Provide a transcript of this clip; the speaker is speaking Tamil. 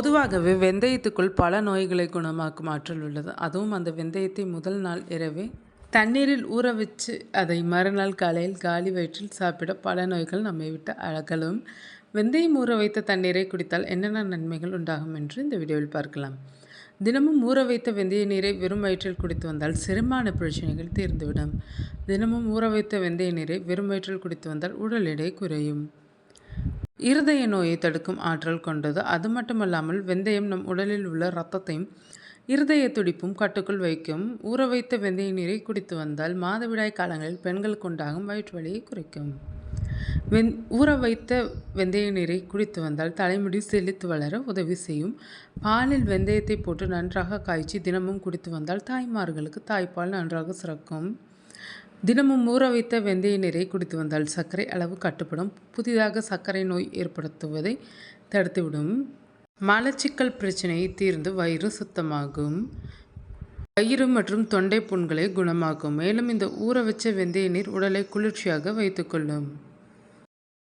பொதுவாகவே வெந்தயத்துக்குள் பல நோய்களை குணமாக்கும் ஆற்றல் உள்ளது. அதுவும் அந்த வெந்தயத்தை முதல் நாள் இரவே தண்ணீரில் ஊற வச்சு அதை மறுநாள் காலையில் காலி வயிற்றில் சாப்பிட பல நோய்கள் நம்மை விட்டு அகலும். வெந்தயம் ஊற வைத்த தண்ணீரை குடித்தால் என்னென்ன நன்மைகள் உண்டாகும் என்று இந்த வீடியோவில் பார்க்கலாம். தினமும் ஊற வைத்த வெந்தய நீரை வெறும் வயிற்றில் குடித்து வந்தால் செரிமான பிரச்சனைகள் தீர்ந்துவிடும். தினமும் ஊற வைத்த வெந்தய நீரை வெறும் வயிற்றில் குடித்து வந்தால் உடல் எடை குறையும். இருதய நோயை தடுக்கும் ஆற்றல் கொண்டது. அது மட்டுமல்லாமல் வெந்தயம் நம் உடலில் உள்ள இரத்தத்தையும் இருதய துடிப்பும் கட்டுக்குள் வைக்கும். ஊற வைத்த வெந்தய நீரை குடித்து வந்தால் மாதவிடாய் காலங்களில் பெண்களுக்கு உண்டாகும் வயிற்று வலியை குறைக்கும். ஊற வைத்த வெந்தய நீரை குடித்து வந்தால் தலைமுடி செழித்து வளர உதவி செய்யும். பாலில் வெந்தயத்தை போட்டு நன்றாக காய்ச்சி தினமும் குடித்து வந்தால் தாய்மார்களுக்கு தாய்ப்பால் நன்றாக சுரக்கும். தினமும் ஊற வைத்த வெந்தய நீரை குடித்து வந்தால் சர்க்கரை அளவு கட்டுப்படும். புதிதாக சர்க்கரை நோய் ஏற்படுத்துவதை தடுத்துவிடும். மலச்சிக்கல் பிரச்சனையை தீர்ந்து வயிறு சுத்தமாகும். வயிறு மற்றும் தொண்டை புண்களை குணமாக்கும். மேலும் இந்த ஊற வச்ச வெந்தய நீர் உடலை குளிர்ச்சியாக வைத்துக்கொள்ளும்.